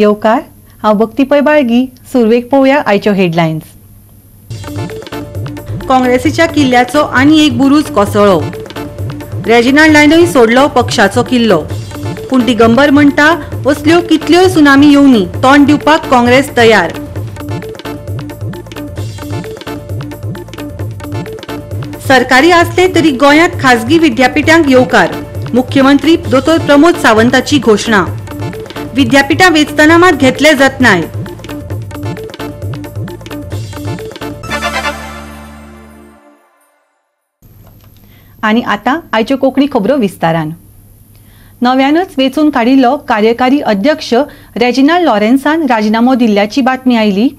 येवकार हांव भक्ती पै बाळगी. सुरवेक पळोवया आयच्यो हेडलायन्स. काँग्रेसीच्या किल्ल्याचो आनी एक बुरूज कोसळ्ळो. रेजिनाल्डानूय सोडलो पक्षाचो किल्लो. पूण दिगंबर म्हणटा असल्यो कितल्योय सुनामी येवनी तोंड दिवपाक काँग्रेस तयार. सरकारी आसले तरी गोंयांत खासगी विद्यापीठांक येवकार. मुख्यमंत्री दोतोर प्रमोद सावंताची घोषणा. विद्यापीठां वेंचतना मात घेतले जतनाय. आनी आतां आयच्यो कोंकणी खबरो विस्तारान. नव्यानच वेंचून काडिल्लो कार्यकारी अध्यक्ष रेजिनाल्ड लॉरेन्सान राजिनामो दिल्ल्याची बातमी आयली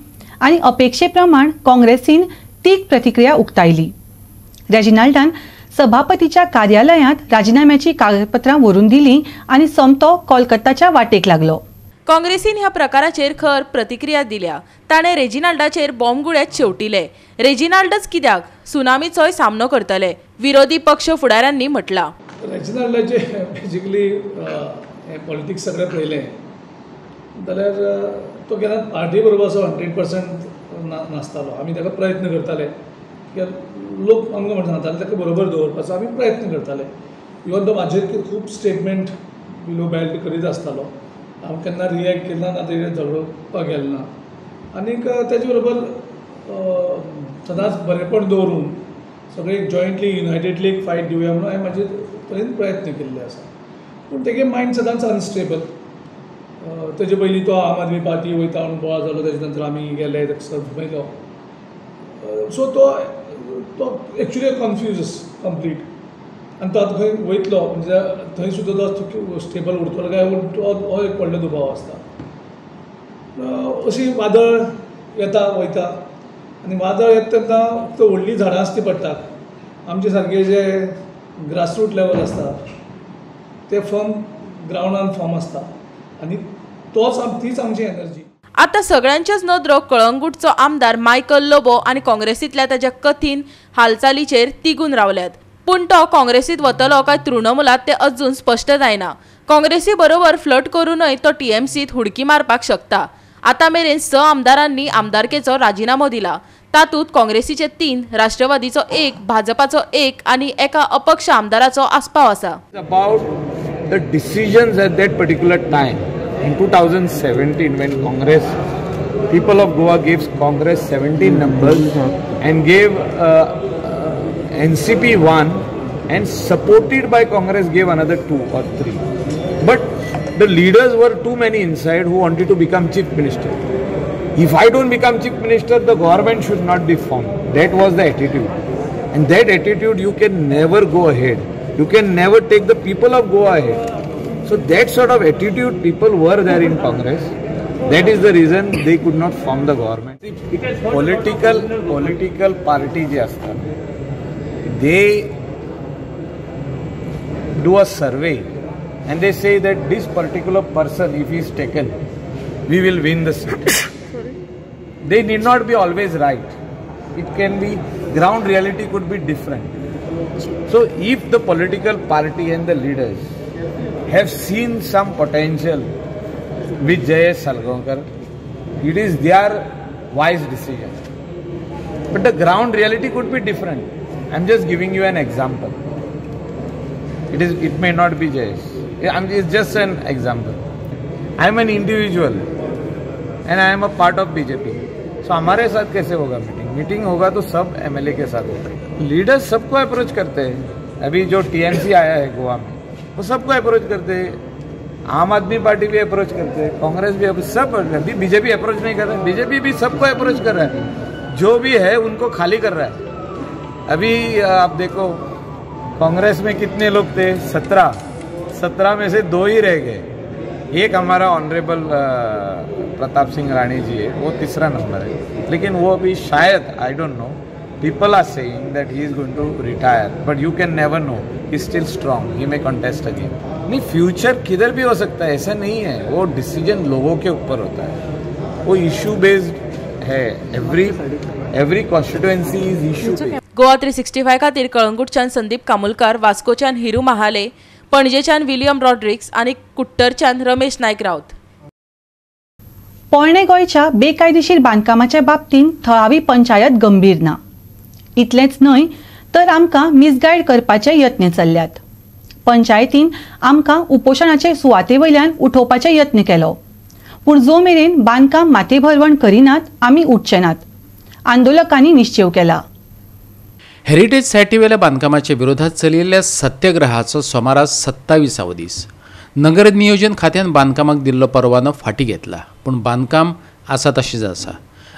आनी अपेक्षे प्रमाण काँग्रेसीन तीख प्रतिक्रिया उक्तायली. रेजिनाल्डान सभापतीच्या कार्यालयांत राजिनाम्याची कागदपत्रां व्हरून दिलीं आनी सोमतो कोलकाताच्या वाटेक लागलो. काँग्रेसीन ह्या प्रकाराचेर खर प्रतिक्रिया दिल्या. ताणें रेजिनाल्डाचेर बॉम्बगुळ्यात शेवटिले. रेजिनाल्डच कित्याक सुनामीचोय सामनो करतले, विरोधी पक्ष फुडाऱ्यांनी म्हटलां. रेजिनाल्डाचे बेजिकली पॉलिटिक्स सगळें पळयलें जाल्यार तो केन्ना पार्टी बरोबर असो 100% नासतालो. आमी ताका प्रयत्न करताले कित्याक लोक आमकां म्हणटाले ताका बरोबर दवरपाचो आमी प्रयत्न करताले. इवन तो म्हाजेर खूब स्टेटमेंट बिलो बेल्ट करीत आसतालो. हांव केन्ना रिएक्ट केन्ना ना तेजेर झगडपाक गेलो ना. आनीक तेजे बरोबर सदांच बरेपण दवरून सगळे जॉयंटली युनायटेडली एक फायट दिवया म्हणून हांवें म्हाजे तरेन प्रयत्न केल्ले आसा. पूण तेगे मायंड सदांच अनस्टेबल. तेजे पयलीं तो आम आदमी पार्टी वयता म्हणून बोवाळ जालो. तेजे नंतर आमी गेले ताका समजलो. सो तो एक्चुली कन्फ्यूज कंप्लीट. आनी तो आतां खंय वयतलो म्हणजे थंय सुद्दां तो स्टेबल उरतलो काय हो एक व्हडलो दुबाव आसता. अशी वादळ येता वयता आनी वादळ येता तेन्ना फक्त व्हडलीं झाडां आसची पडटात. आमचे सारके जे ग्रासरूट लेवल आसता ते फर्म ग्रावंडान फॉर्म आसता आनी तीच आमची एनर्जी. आता सगळ्यांच्याच नदरो कळंगूटचो आमदार मायकल लोबो आनी काँग्रेसींतल्या ताच्या कथीन हालचालीचेर तिगून रावल्यात. पूण तो काँग्रेसींत वतलो काय तृणमुलात ते अजून स्पश्ट जायना. काँग्रेसी बरोबर फ्लट करूनय तो टीएमसीत हुडकी मारपाक शकता. आता मेरेन 6 आमदारांनी आमदारकेचो राजिनामो दिला. तातूंत काँग्रेसीचे 3, राष्ट्रवादीचो 1, भाजपाचो 1 आनी एका अपक्ष आमदाराचो आस्पाव आसा. About the decisions at that particular time in 2017 when Congress, people of Goa gave Congress 17 numbers and gave NCP 1 and supported by Congress gave another 2 or 3. But the leaders were too many inside who wanted to become chief minister. If I don't become chief minister, the government should not be formed. That was the attitude. And that attitude you can never go ahead. You can never take the people of Goa ahead. So that sort of attitude people were there in Congress. That is the reason they could not form the government. Political party जे असतात, they do a survey and they say that this particular person, if he is taken, we will win the seat. They need not be always right. It can be, ground reality could be different. So if the political party and the leaders have seen some potential with Jayesh Salgaonkar, it is their wise decision. But the ground reality could be different. I am just giving you an example. It may not be Jayesh. It's just an example. I am an individual and I am a part of BJP. So हमारे साथ कैसे होगा meeting होगा तो सब MLA के साथ होगा. Leaders सबको approach करते हैं. अभी जो टीएमसी आया है गोवा में वो सबको अप्रोच करते हैं. आम आदमी पार्टी भी अप्रोच करते हैं, कांग्रेस भी, सब. अभी बीजेपी अप्रोच नहीं कर रहा है. बीजेपी भी सबको अप्रोच कर रहा है. जो भी है उनको खाली कर रहा है. अभी आप देखो कांग्रेस में कितने लोग थे? 17 में से 2 ही रह गए. एक हमारा ऑनरेबल प्रताप सिंह राणी जी है, वो 3रा नंबर है. लेकिन वो अभी शायद, I don't know, people are saying that he is going to retire, but you can never know. He is still strong. He may contest again. नहीं, फ्यूचर किधर भी हो सकता है, ऐसा नहीं है. वो डिसीजन लोगों के ऊपर होता है. वो इशू बेस्ड है. Every constituency is issue based. Goa 365 खातीर कळंगूटच्यान संदीप कामुलकार, वास्कोच्यान हिरू महाले, पणजेच्यान विलियम रॉड्रिक्स आनी कुट्टरच्यान रमेश नायक रावत. पोरणे गोंयच्या बेकायदेशीर बांदकामाच्या बाबतींत थळावी पंचायत गंभीर ना. इतलेंच न्हय तर आमकां मिसगायड करपाचे यत्न चल्ल्यात. पंचायतीन आमकां उपोशणाचे सुवाते वयल्यान उठोवपाचे यत्न केलो, पूण जो मेरेन बांदकाम माथेभरवण करिनात आमी उठचे नात, आंदोलकांनी निश्चय केला. हेरिटेज सायटीवेल्या बांदकामाच्या विरोधात चलिल्ल्या सत्याग्रहाचो सोमारास 27वा दीस. नगर नियोजन खात्यान बांदकामाक दिल्लो परवानो फाटीं घेतला, पूण बांदकाम आसा तशेंच आसा.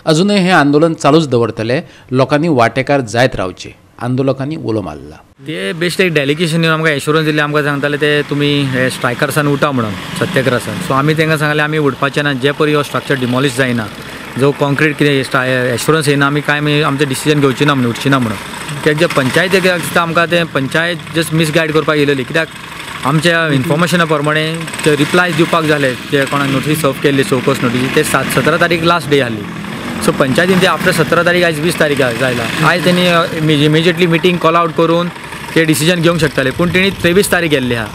अजूनय हे आंदोलन चालूच दवरतले. लोकांनी वांटेकार जायत रावचे, आंदोलकांनी उलो मारला. ते बेस्ट एक डेलिगेशन येवन आमकां एश्युरन्स दिल्ले, आमकां सांगताले ते तुमी हे स्ट्रायकर्सान उठा म्हणून सत्याग्रहासान. सो आमी तांकां सांगलें आमी उठपाचें ना, जे परी हो स्ट्रक्चर डिमॉलिश जायना, जो कॉन्क्रीट कितें एश्युरन्स येना आमी कांय आमचें डिसिजन घेवची ना म्हणून उठची ना म्हणून. कित्याक जे पंचायतीक दिसता आमकां ते पंचायत जस्ट मिसगायड करपाक येयलेली. कित्याक आमच्या इन्फॉर्मेशना प्रमाणे ते रिप्लाय दिवपाक जाले, जे कोणाक नोटीस सर्व केल्ली चौकस नोटीस, ते 17 तारीख लास्ट डे आसली. सो पंचायतीन ते आफ्टर 17 तारीख आयज 20 तारीख जायला. आयज तेणी इमिजिएटली मिटींग कॉल आउट करून ते डिसिजन घेवंक शकताले, पूण तेणी 23 तारीख गेल्ली आहा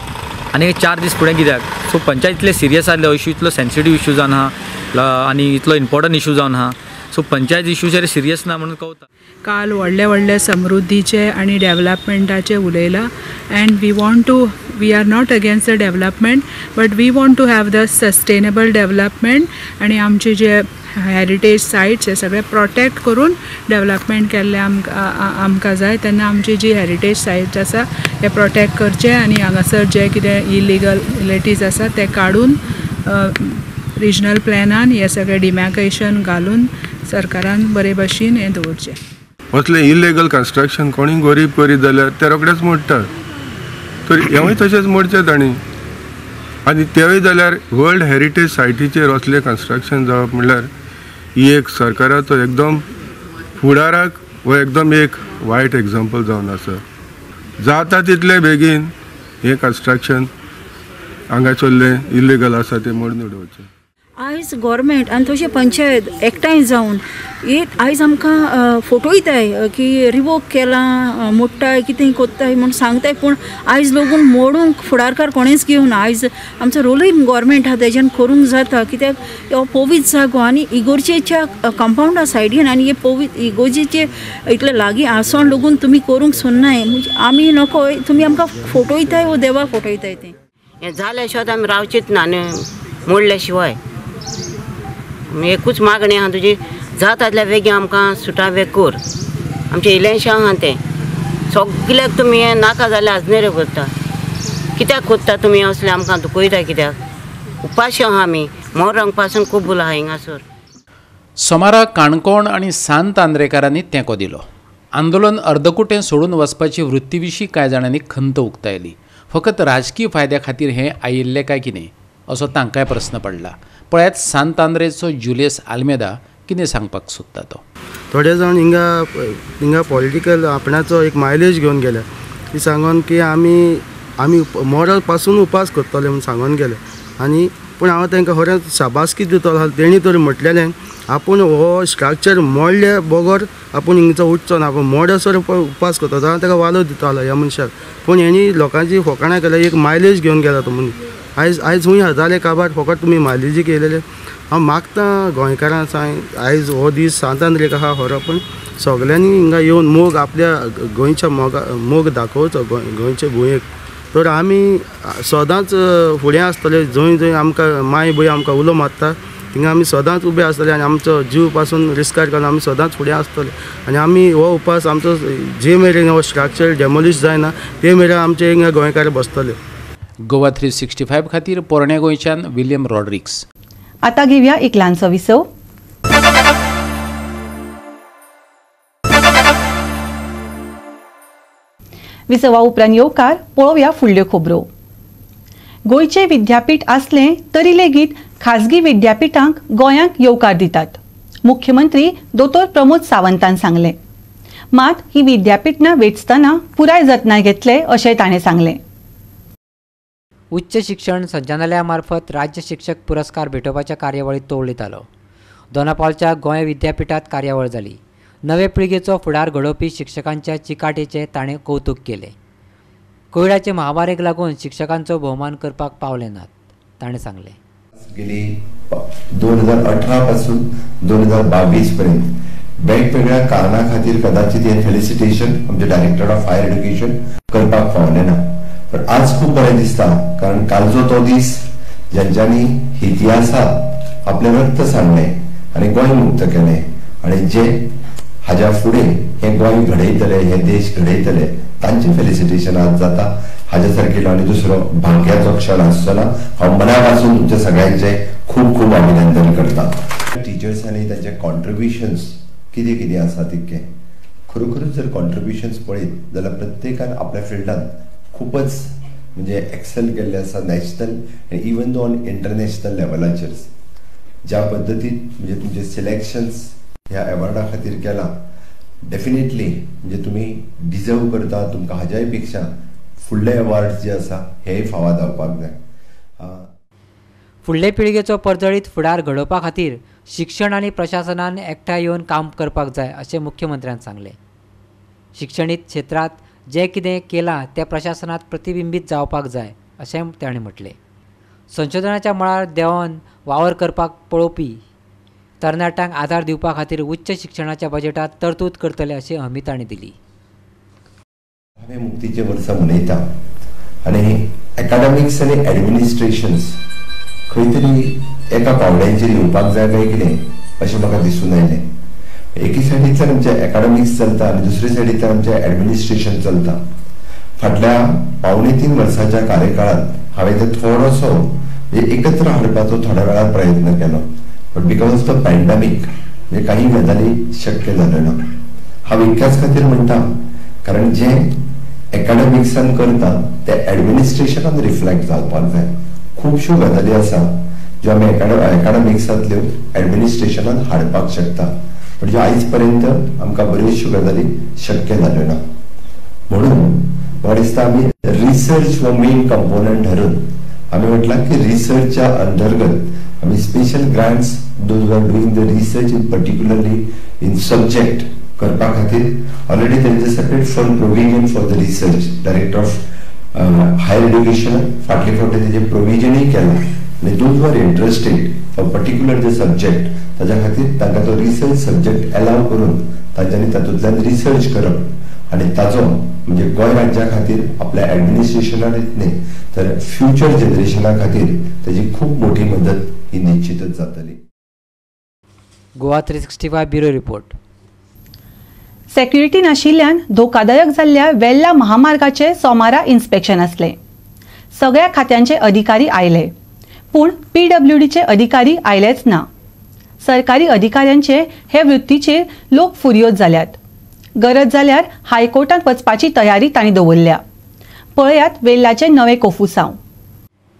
आनी 4 दीस फुडें कित्याक. सो पंचायत इतले सिरियस आसले, इश्यू इतलो सेन्सिटीव इश्यू जावन आहा आनी इतलो इम्पॉर्टंट इश्यू जावन आहा. सो पंचायत इश्यूचेर सिरियस ना म्हणून कळटा. काल व्हडले समृद्धीचे आनी डेव्हलपमेंटाचे उलयला. And we are not against the development, but we want to have the sustainable development. आनी आमचे जे हेरिटेज सायट्स हे सगळे प्रोटेक्ट करून डेव्हलपमेंट केल्ले आमकां जाय. तेन्ना आमची जी हेरिटेज सायट्स आसा हे प्रोटेक्ट करचे आनी हांगासर जे कितें इलिगलिटीज आसा ते काडून रिजनल प्लॅनान हे सगळे डिमॅर्केशन घालून सरकारान बरे भशेन हें दवरचें. असलें इलिगल कन्स्ट्रक्शन कोणी गरीब करीत जाल्यार ते रोखडेच मोडटात, तर हेवूय तशेंच मोडचें तांणी. आनी तेवूय जाल्यार वर्ल्ड हेरिटेज सायटीचेर असलें कन्स्ट्रक्शन जावप म्हणल्यार ही एक सरकाराचो एकदम फुडाराक वो एकदम एक वायट एग्जाम्पल जावन आसा. जाता तितले बेगीन हें कन्स्ट्रक्शन हांगा चल्लें इलिगल आसा तें मोडून उडोवचें. आयज गव्हर्मेंट आनी तशें पंचायत एकठांय जावन आयज आमकां फोटोयताय की रिवोक केलां, मोडटाय, कितें कोत्ताय म्हूण सांगताय, पूण आयज लोगून मोडूंक फुडारकार कोणेंच घेवना. आयज आमचो रोलूय गव्हर्मेंट आहा तेज्यान करूंक जाता, कित्याक हो पवित्र जागो आनी इगोर्जेच्या कंपाउंडा सायडीन आनी हे पवित्र इगोर्जेचे इतले लागीं आसोन लोगून तुमी करूंक सोदनाय. म्हणजे आमी नकोय, तुमी आमकां फोटोयताय वो देवाक फोटोयताय. तें हें जाल्या शिवाय आमी रावचीच ना न्ही, मोडल्या शिवाय. एकूच मागणी आहा तुजी, जाता तितल्या बेगीन आमकां सुटा वेग कर. आमचें इलेंशन आहा तें सगल्याक तुमी हें नाका जाल्यार आजनेऱ्यो करता. कित्याक कोत्ता तुमी असलें आमकां दुखयता? कित्याक उपाशी आहा आमी, मोरांक पासून खूब उलो आहा हिंगासर. सोमारा काणकोण आनी सांत आंद्रेकारांनी तेंको दिलो. आंदोलन अर्दकुटें सोडून वचपाची वृत्ती विशीं कांय जाणांनी खंत उक्तायली. फकत राजकीय फायद्या खातीर हें आयिल्लें काय कितें असो तांकांय प्रस्न पडला. पळयात सांत आंद्रेचो जुलियस आल्मेदा कितें सांगपाक सोदता तो. थोडे जाण हिंगा पॉलिटिकल आपणाचो एक मायलेज घेवन गेले. ती सांगून की आमी मॉरल पासून उपास करतले म्हणून सांगून गेले. आनी पूण हांव तांकां खरेंच शाबासकी दितलो. तेणी तर म्हटलेलें आपूण हो स्ट्रक्चर मोडले बगर आपूण हिंगचो उठचो ना, आपूण मोडसर उपास करता. हांव ताका वालो दितालो ह्या मनशाक. पूण हेणी लोकांची फकाणां केल्या, एक मायलेज घेवन गेला तो मनीस. आयज हूंय जाले काबार फकत तुमी मायलेजी केलेले. हांव मागतां गोंयकारां आयज हो दीस सांत आंद्रेक आहा खरो, पूण सगल्यांनी हिंगा येवन मोग आपल्या गोंयच्या मोग दाखोवचो गोंयचे भुंयेक. तर आमी सदांच फुडें आसतले. जंय जंय आमकां माय भूंय आमकां उलो मारता थिंगा आमी सदांच उबे आसतले आनी आमचो जीव पासून रिस्कार करून आमी सदांच फुडें आसतले. आनी आमी हो उपास आमचो जे मेरेन हो स्ट्रक्चर डेमोलिश जायना ते मेरेन आमचे हिंगा गोंयकार बसतले. गोवा 365 खातीर पोरण्या गोंयच्यान विलियम रॉड्रिक्स. आता घेवया एक ल्हानसो विसव. विसवा उपरांत येवकार पळोवया फुडल्यो खबरो. गोंयचे विद्यापीठ आसलें तरी लेगीत खाजगी विद्यापीठांक गोंयांक येवकार दितात. मुख्यमंत्री दोतोर प्रमोद सावंतान सांगलें. मात ही विद्यापीठां वेंचतना पुराय जतनाय घेतले अशेंय ताणें सांगलें. उच्च शिक्षण संचालनालया मार्फत राज्य शिक्षक पुरस्कार भेटोवपाच्या कार्यावळीत तो उलयतालो. दोनापावलच्या गोंय विद्यापीठात कार्यावळ जाली. नवे पिळगेचो फुडार घडोवपी शिक्षकांच्या चिकाटेचें ताणें कौतुक केलें. कोविडाचे महामारेक लागून शिक्षकांचो भोवमान करपाक पावले नात ताणें सांगलें. गेली 2018 पासून 2022 पर्यंत वेगवेगळ्या कारणा खातीर कदाचित हे फेलिसिटेशन आमचे डायरेक्टर ऑफ हायर एड्युकेशन करपाक पावले ना, पण आज खूप बरें दिसता कारण कालचो तो दीस ज्यांच्यानी इतिहासात आपले रक्त सांडले आणि गोंय मुक्त केले आणि जे हाज्या फुडें हे गोंय घडयतले, हे देश घडयतले, तांचे फेलिसिटेशन आज जाता. हाज्या सारकेलो आनी दुसरो भाग्याचो क्षण आसचो. हांव मनापासून तुमच्या सगळ्यांचे खूप खूप अभिनंदन करता. टिचर्सांनी तांचे कॉन्ट्रिब्युशन्स कितें कितें आसा तितके खरोखरच जर कॉन्ट्रिब्युशन्स पळयत जाल्यार प्रत्येकान आपल्या फिल्डान खूपच म्हणजे एक्सेल केल्ले आसा नॅशनल आनी इवन दो ऑन इंटरनॅशनल लेवलाचेर. ज्या पद्दतीन म्हणजे तुमचे सिलेक्शन्स ह्या एवॉर्डा खातीर केला डेफिनेटली म्हणजे तुम्ही डिजर्व करता. तुमकां हाज्याय पेक्षा फुडले अवॉर्ड जे आसा हेय फावो जावपाक जाय. फुडले पिळगेचो परजळीत फुडार घडोवपा खातीर शिक्षण आनी प्रशासनान एकठांय येवन काम करपाक जाय अशें मुख्यमंत्र्यान सांगलें. शिक्षणीत क्षेत्रांत जें कितें केलां तें प्रशासनात प्रतिबिंबीत जावपाक जाय अशें ताणें म्हटलें. संशोधनाच्या मळार देंवन वावर करपाक पळोवपी तरणाट्यांक आदार दिवपा खातीर उच्च शिक्षणाच्या बजेटात तरतूद करतले अशी हमी ताणें दिली. हांवें मुक्तीचे वर्स मनयता आनी एकाडेमिक्स आनी एडमिनिस्ट्रेशन्स खंय तरी एका पावड्यांचेर येवपाक जाय काय कितें अशें म्हाका दिसून आयलें. एकी सायडींतल्यान आमचे एकाडेमिक्स चलता आनी दुसरे सायडींतल्यान आमचे एडमिनिस्ट्रेशन चलता. फाटल्या 2.5 वर्साच्या कार्यकाळांत हांवें ते थोडोसो एकत्र हाडपाचो थोड्या वेळार प्रयत्न केलो, but because of the pandemic म्हणजे काही गजाली शक्य जाल्यो ना. हांव इतक्याच खातीर म्हणटा कारण जे एकाडेमिक्सान करता ते एडमिनिस्ट्रेशनान रिफ्लेक्ट जावपाक जाय. खुबश्यो गजाली आसा ज्यो आमी एकाडेमिक्सांतल्यो एडमिनिस्ट्रेशनान हाडपाक शकता, पण ज्यो आयज पर्यंत आमकां बऱ्योचश्यो गजाली शक्य जाल्यो ना. म्हणून म्हाका दिसता आमी रिसर्च हो मेन कंपोनंट धरून आमी म्हटलां की रिसर्चच्या अंतर्गत आमी special grants those are doing the research in particularly in subject करपा खातीर already there is a separate fund provision for the research. Director of higher education फाटले फावटी तेजे प्रोविजनय केलां आनी those are interested for particular the subject ताच्या खातीर तांकां तो रिसर्च सब्जेक्ट अलाव करून तांच्यांनी तातूंतल्यान रिसर्च करप आनी ताचो म्हणजे गोंय राज्या खातीर आपल्या एडमिनिस्ट्रेशनांत न्ही तर फ्युचर जनरेशना खातीर ताची खूब मोठी मदत ही निश्चितच जातली. Goa 365 bureau report. सेक्युरिटी नाशिल्ल्यान धोकादायक जाल्ल्या वेल्ला महामार्गाचे सोमारा इन्स्पेक्शन आसले. सगळ्या खात्यांचे अधिकारी आयले, पूण PWDचे अधिकारी आयलेच ना. सरकारी अधिकाऱ्यांचे हे वृत्तीचेर लोक फुर्योज जाल्यात. गरज जाल्यार हायकोर्टात वचपाची तयारी तांणी दवरल्या. पळयात वेल्लाचे नवे कोफुसांव.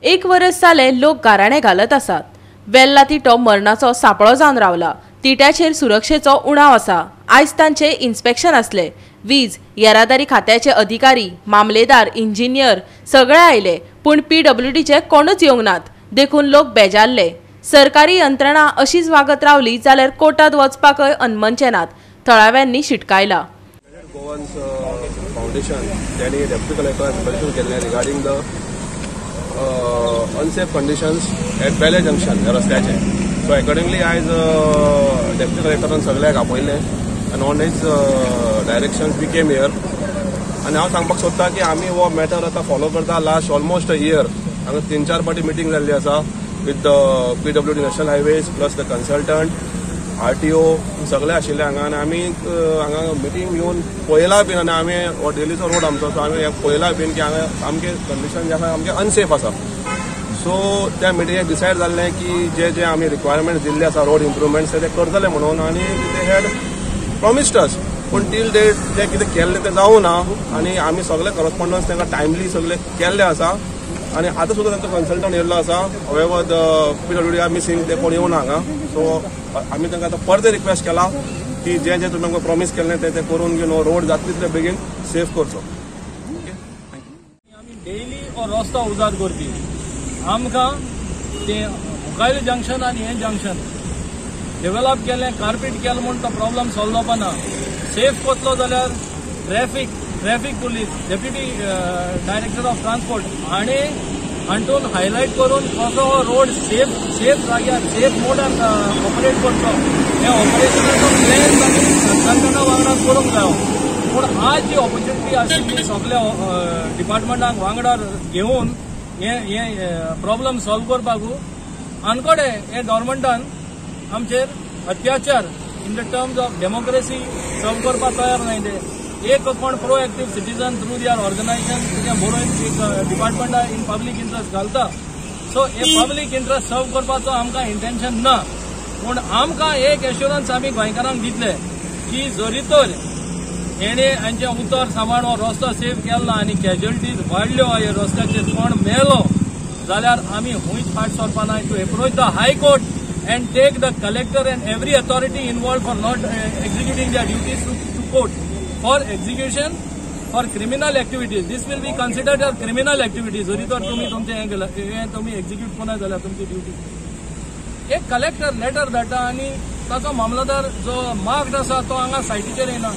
1 वर्स जाले लोक गाराणे घालत आसात. वेल्ला तिटो मरणाचो सापळो जावन रावला. तिट्याचेर सुरक्षेचो उणाव आसा. आयज तांचे इन्स्पेक्शन आसले. वीज येरादारी खात्याचे अधिकारी, मामलेदार, इंजिनियर सगळे आयले, पूण PWDचे कोणूच येवंक नात. देखून लोक बेजारले. सरकारी यंत्रणा अशीच वागत रावली जाल्यार कोर्टात वचपाकय अनमनचे नात. थळाव्यांनी शिटकायला. गोवन्स फाउंडेशन त्यांनी डेप्युटी कलेक्टरान इन्स्पेक्शन केल्लें regarding the unsafe conditions at Bele junction ह्या रस्त्याचे. सो अकॉर्डिंगली आयज डेप्युटी कलेक्टरान सगळ्याक आपयलें आनी on his direction we came here. आनी हांव सांगपाक सोदता की आमी हो मॅटर आतां फॉलो करता लास्ट ऑलमोस्ट अ इयर. हांगा 3-4 फावटी मिटींग जाल्ली आसा with PWD national highways plus the consultant RTO सगळे आशिल्ले हांगा. आनी आमी हांगा मिटींग घेवन पळयलां बीन आनी आमी हो डेलीचो रोड आमचो सो आमी पळयलां बीन की हांगा सामकें कंडिशन जे आसा सामकें अनसेफ आसा. सो त्या मिटिंगेक डिसायड जाल्लें की जे आमी रिक्वायरमेंट्स दिल्ले आसा रोड इम्प्रुवमेंट्स ते करतले म्हणून. आनी ते हॅड प्रॉमिस्ड अस, पूण टील डेट जे कितें केल्लें तें जावं ना. आनी आमी सगळे करस्पॉन्डन्स तांकां टायमली सगळे केल्ले आसा. आनी आतां सुद्दां तांचो कन्सल्टंट येयल्लो आसा. हवेवर द PWD आर मिसींग ते कोण येवना हांगा. सो आमी तांकां आतां परते रिक्वेस्ट केला की जे तुमी आमकां प्रॉमीस केल्लें ते करून घेवन रोड जाता तितले बेगीन सेफ करचो. आमी डेली हो रस्तो उजार करपी. आमकां ते मुखायले जंक्शन आनी हें जंक्शन डेव्हलप केलें, कार्पेट केलें म्हणून तो प्रॉब्लम सॉल्व जावपा ना. सेफ करतलो जाल्यार traffic police, deputy director of transport आनी हातून हायलायट करून कसो हो रोड सेफ जाग्यार सेफ मोडान ऑपरेट करचो हे ऑपरेशनाचो प्लॅन आमी संघटना वांगडा करूंक जायो. पूण आज जी ऑपॉर्च्युनिटी आशिल्ली सगळ्या डिपार्टमेंटांक वांगडा घेवन हे प्रॉब्लम सॉल्व करपाकू आनकोडे हे गव्हर्मेंटान आमचेर अत्याचार in the terms of democracy solve करपाक तयार नाही ते. एक कोण proactive citizen through their organisation कितें बरोवन एक डिपार्टमेंटा इन पब्लीक इंट्रस्ट घालता. सो हे पब्लीक इंट्रस्ट सर्व करपाचो आमकां इंटेन्शन ना. पूण आमकां एक एश्युरन्स आमी गोंयकारांक दितले की जरी तर हेणे हांचे उतर सामान हो रस्तो सेफ केलो आनी कॅज्युअलिटीज वाडल्यो ह्या रस्त्याचेर कोण मेलो जाल्यार आमी खूंयच फाट सरपा ना. To approach the high court and take the collector and every authority involved for not executing their duties to court for execution for criminal activities. This will be considered as criminal activities. जरी तर तुम्ही execute कोना जाल्यार तुमची duty. एक collector letter धाडटा आनी ताचो मामलतदार जो मार्क्ड आसा तो हांगा सायटीचेर येना.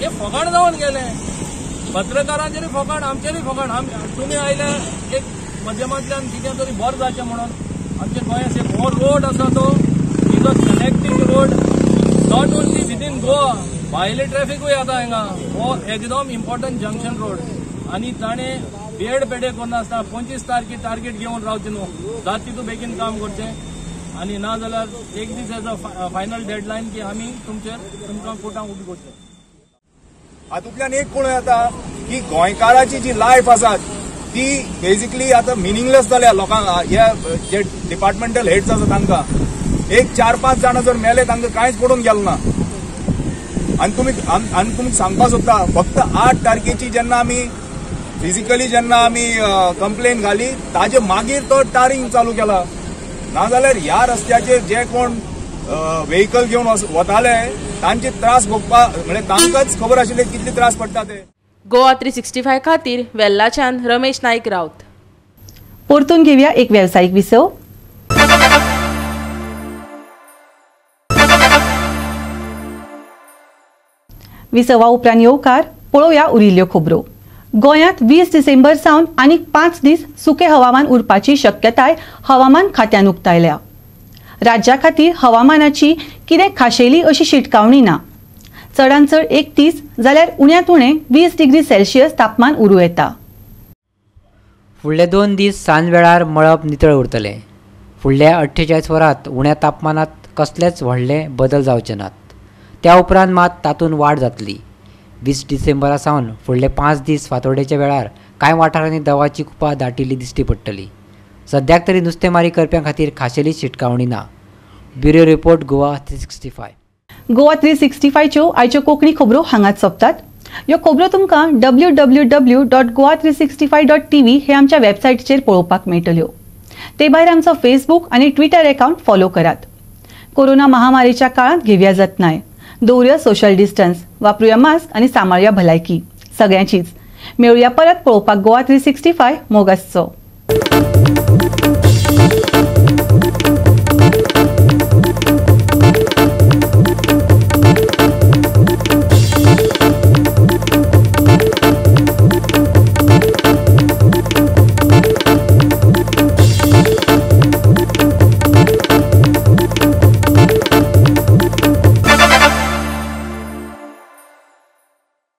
हे फकाण जावन गेले. पत्रकारांचेरूय फकाण आमचेरूय फकाण. तुमी आयल्या एक माध्यमांतल्यान कितें तरी बरें जाचें म्हणून आमच्या गोंयांत एक हो रोड आसा तो is a connecting road not only within Goa भायले ट्रॅफिकूय येता हांगा. हो एकदम इम्पॉर्टंट जंक्शन रोड आनी ताणें बेड पेडे करनासतना 25 तारखेर टार्गेट घेवन रावचें न्हू. जाता तितू बेगीन काम करचें आनी ना जाल्यार एक दीस एज अ फायनल डेडलायन की आमी तुमकां कोर्टांत उबी करचें. हातूंतल्यान एक कोण येता की गोंयकाराची जी लायफ आसा ती बेसिकली आता मिनिंगलेस जाल्या लोकांक. हे जे डिपार्टमेंटल हेड्स आसा तांकां एक 4-5 जाणां जर मेले तांकां कांयच पडून गेलो ना. आनी तुमी सांगपाक सोदता फक्त 8 तारखेची जेन्ना आमी फिजिकली जेन्ना आमी कंप्लेन घाली ताजे मागीर तो टारिंग चालू केला. नाजाल्यार ह्या रस्त्याचेर जे कोण व्हेकल घेवन वताले तांचे त्रास भोगपाक म्हणजे तांकांच खबर आशिल्ले कितले त्रास पडटा ते. गोवा 365 खातीर वेल्लाच्यान रमेश नाईक रावत. परतून घेवया एक व्यावसायिक विसव. विसवा उपरांत येवकार पळोवया उरिल्ल्यो खबरो. गोंयांत 20 डिसेंबर सावन आनीक 5 दीस सुके हवामान उरपाची शक्यताय हवामान खात्यान उक्तायल्या. राज्या खातीर हवामानाची कितें खाशेली अशी शिटकावणी ना. चडांत चड 31 जाल्यार उण्यांत उणें 20 डिग्री सेल्सियस तापमान उरूं येता. फुडले 2 दीस सांज वेळार मळब नितळ उरतलें. फुडल्या 48 वरांत उण्या तापमानात कसलेच व्हडले बदल जावचे नात. त्या उपरांत मात तातूंत वाड जातली. 20 डिसेंबरा सावन फुडले 5 दीस फांतोडेच्या वेळार कांय वाठारांनी दवाची कुपां दाटिल्ली दिश्टी पडटली. सद्याक तरी नुस्तेमारी करप्यां खातीर खाशेली शिटकावणी ना. Bureau report Goa 365. गोवा 365 च्यो आयच्यो कोंकणी खबरो हांगाच सोंपतात. ह्यो खबरो तुमकां www.goa365.tv हे आमच्या वेबसायटीचेर पळोवपाक मेळटल्यो. ते भायर आमचो फेसबूक आनी ट्विटर अकाउंट फॉलो करात. कोरोना महामारीच्या काळांत घेवया जतनाय. दवरया सोशल डिस्टन्स. वापरूया मास्क आनी सांबाळया भलायकी सगळ्यांचीच. मेळुया परत पळोवपाक गोवा 365 मोगासचो.